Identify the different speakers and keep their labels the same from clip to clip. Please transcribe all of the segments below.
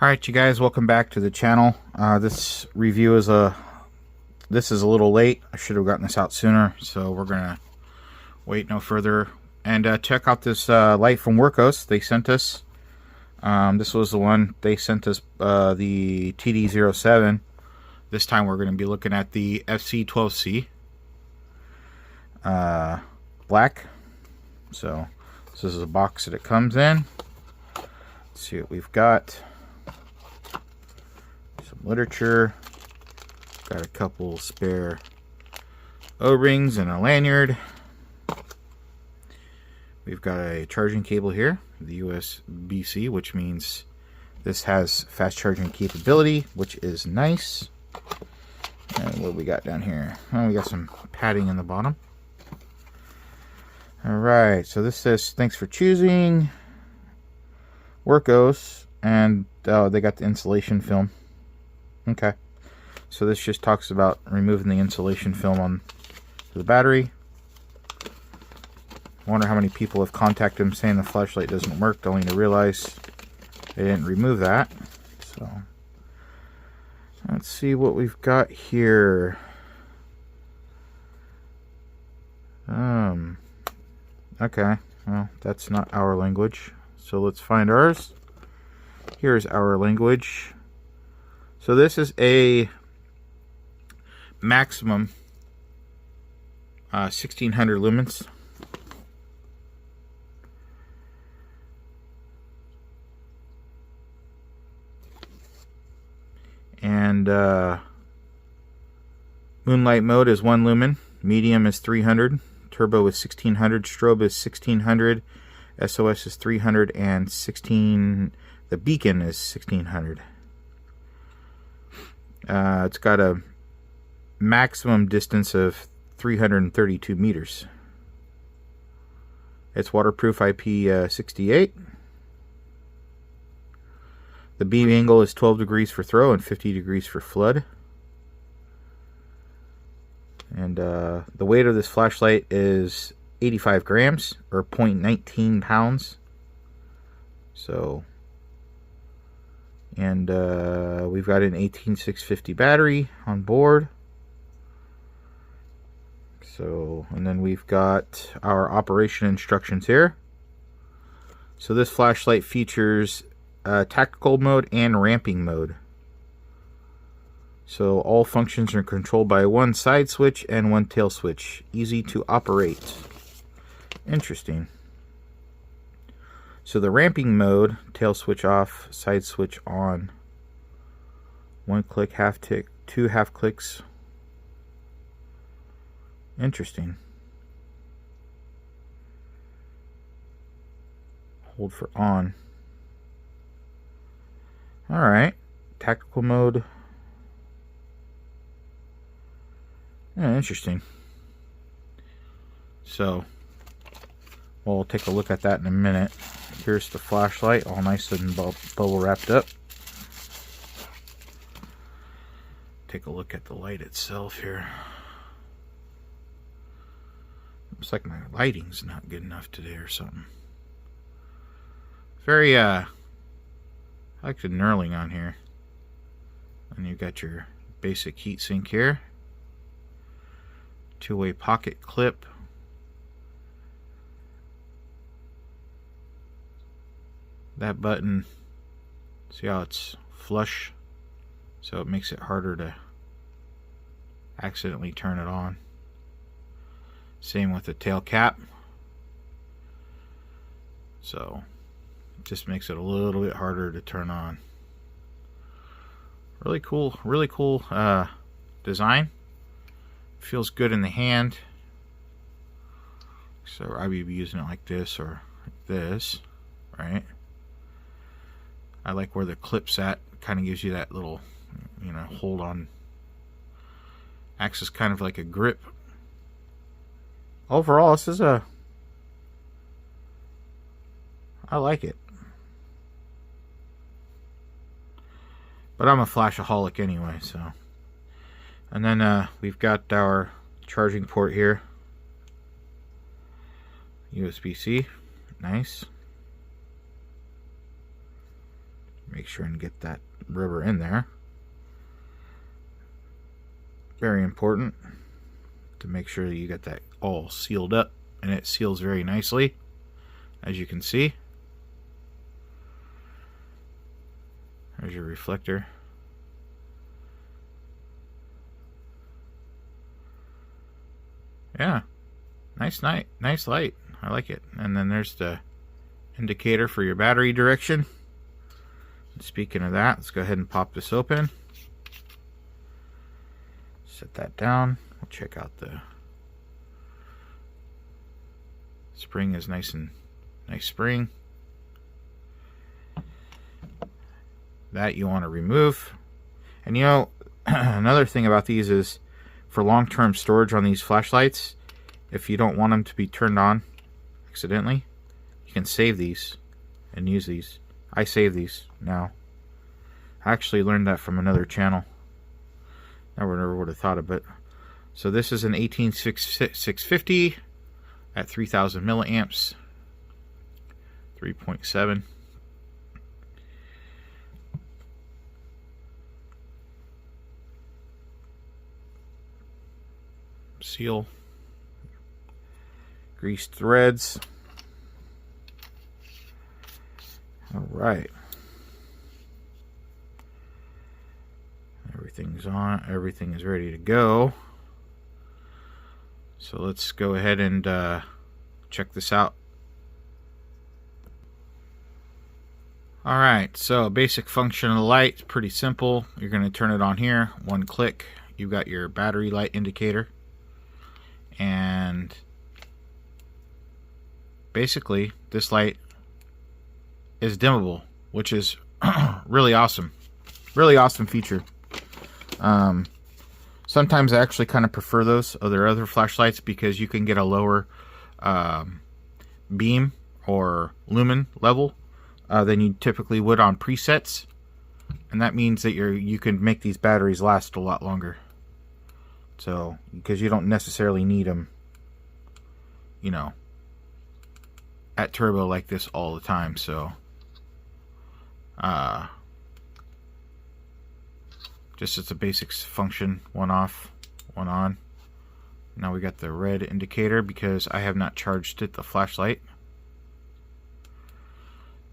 Speaker 1: Alright, you guys, welcome back to the channel. This review is a little late. I should have gotten this out sooner, so we're gonna wait no further and check out this light from Wurkkos. They sent us. This was the one they sent us, the TD07. This time we're going to be looking at the FC12C black. So this is the box that it comes in. Let's see what we've got. Some literature. Got a couple spare O-rings and a lanyard. We've got a charging cable here, the USB-C, which means this has fast charging capability, which is nice. And what we got down here? Oh, we got some padding in the bottom. Alright, so this says, thanks for choosing Wurkkos, and they got the insulation film. Okay, so this just talks about removing the insulation film on the battery. I wonder how many people have contacted them saying the flashlight doesn't work, only to realize they didn't remove that. So let's see what we've got here. Okay, well, that's not our language, so let's find ours. Here's our language. So this is a maximum 1600 lumens. And moonlight mode is 1 lumen, medium is 300, turbo is 1600, strobe is 1600, SOS is 300, and 16. The beacon is 1600. It's got a maximum distance of 332 meters. It's waterproof IP68. The beam angle is 12 degrees for throw and 50 degrees for flood. And the weight of this flashlight is 85 grams, or 0.19 pounds. So, and we've got an 18650 battery on board. So, and then we've got our operation instructions here. So this flashlight features tactical mode and ramping mode. So all functions are controlled by one side switch and one tail switch. Easy to operate. Interesting. So the ramping mode, tail switch off, side switch on. 1 click, half tick, 2 half clicks. Interesting. Hold for on. Alright, tactical mode. Yeah, interesting. So, we'll take a look at that in a minute. Here's the flashlight, all nice and bubble wrapped up. Take a look at the light itself here. Looks like my lighting's not good enough today or something. Very, I like the knurling on here. And you've got your basic heatsink here. 2-way pocket clip. That button, see how it's flush? So it makes it harder to accidentally turn it on. Same with the tail cap. So just makes it a little bit harder to turn on. Really cool design. Feels good in the hand. So I would be using it like this or like this, right? I like where the clip's at. Kind of gives you that little, you know, hold on. Acts as kind of like a grip. Overall, this is I like it. But I'm a flashaholic anyway, so. And then we've got our charging port here. USB-C. Nice. Make sure and get that rubber in there. Very important to make sure that you get that all sealed up, and it seals very nicely, as you can see. There's your reflector. Yeah, nice light. I like it. And then there's the indicator for your battery direction. Speaking of that, let's go ahead and pop this open. Set that down. We'll check out the spring. Is nice spring. That you want to remove. And you know, another thing about these is for long-term storage on these flashlights, if you don't want them to be turned on accidentally, you can save these and use these. I save these now. I actually learned that from another channel. Never would have thought of it. So this is an 18650 at 3000 milliamps, 3.7. Seal, greased threads. All right, everything's on. Everything is ready to go. So let's go ahead and check this out. All right, so basic function of the light is pretty simple. You're going to turn it on here, one click. You've got your battery light indicator. And basically this light is dimmable, which is really awesome feature. Sometimes I actually kind of prefer those other flashlights because you can get a lower beam or lumen level than you typically would on presets, and that means that you can make these batteries last a lot longer. So, because you don't necessarily need them, you know, at turbo like this all the time. So, just it's a basic function, one off, one on. Now we got the red indicator because I have not charged the flashlight.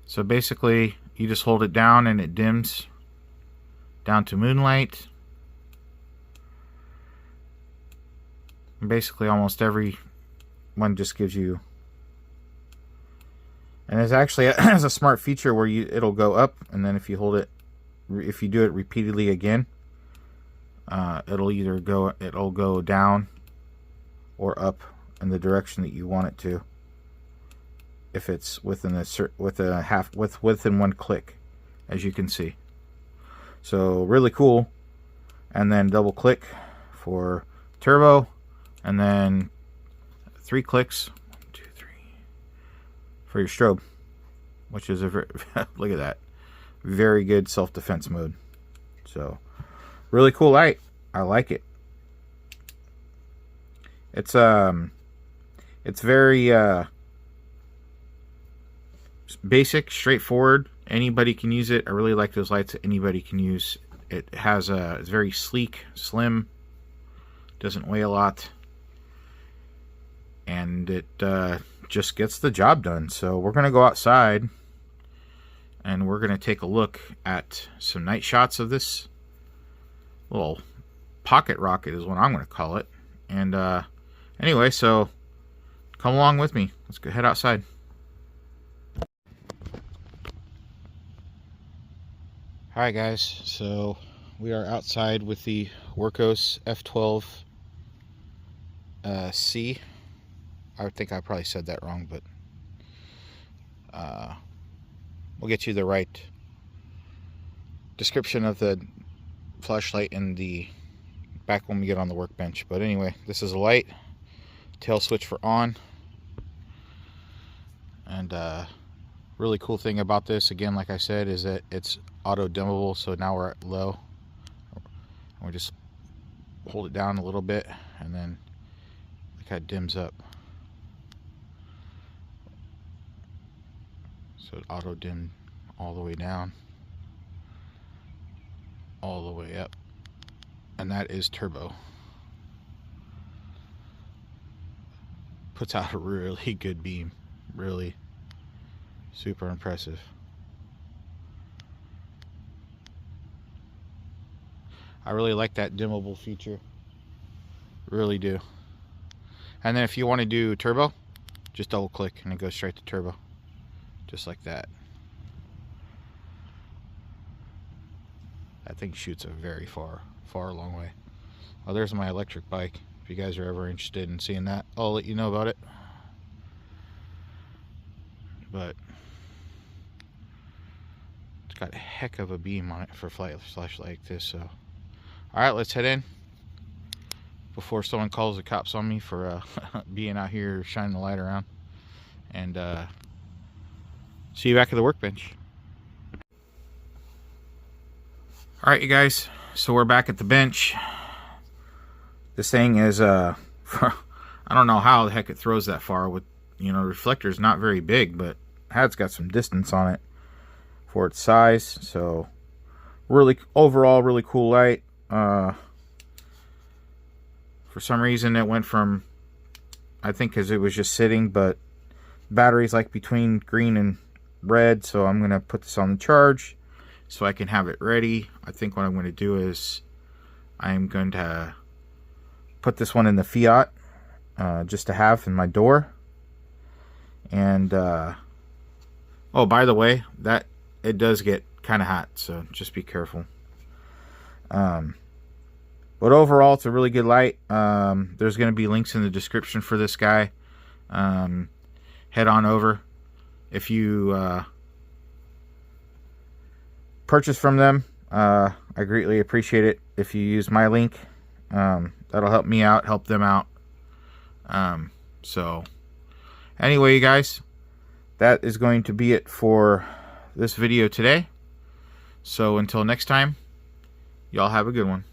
Speaker 1: So basically, you just hold it down and it dims down to moonlight. Basically almost every one just gives you, and it's actually has a smart feature where it'll go up, and then if you hold it, if you do it repeatedly again, it'll go down or up in the direction that you want it to, if it's within one click, as you can see. So really cool. And then double click for turbo. And then 3 clicks, 1, 2, 3, for your strobe, which is look at that, very good self-defense mode. So, really cool light. I like it. It's very basic, straightforward. Anybody can use it. I really like those lights that anybody can use. It has it's very sleek, slim, doesn't weigh a lot. And it just gets the job done. So we're going to go outside and we're going to take a look at some night shots of this little pocket rocket is what I'm going to call it. And anyway, so come along with me. Let's go head outside. Hi guys, so we are outside with the Wurkkos F12C. I think I probably said that wrong, but we'll get you the right description of the flashlight in the back when we get on the workbench. But anyway, this is a light, tail switch for on, and really cool thing about this, again, like I said, is that it's auto dimmable. So now we're at low, and we just hold it down a little bit, and then look how it dims up. So it auto dim all the way down. all the way up. And that is turbo. Puts out a really good beam. Really super impressive. I really like that dimmable feature. Really do. And then if you want to do turbo, just double click and it goes straight to turbo. Just like that. That thing shoots a very far long way. Oh, there's my electric bike. If you guys are ever interested in seeing that, I'll let you know about it. But it's got a heck of a beam on it for a flashlight like this. So, all right, let's head in before someone calls the cops on me for being out here shining the light around. And see you back at the workbench. All right, you guys. So we're back at the bench. This thing is I don't know how the heck it throws that far with, you know, the reflector's not very big, but it's got some distance on it for its size. So really, overall, really cool light. For some reason it went from, I think because it was just sitting, but battery's like between green and red, so I'm gonna put this on the charge so I can have it ready. I think what I'm going to do is I'm going to put this one in the Fiat just to have in my door. And oh, by the way, that it does get kind of hot, so just be careful. But overall, it's a really good light. There's going to be links in the description for this guy. Head on over. If you purchase from them, I greatly appreciate it if you use my link. That'll help me out, help them out. So anyway, you guys, that is going to be it for this video today. So until next time, y'all have a good one.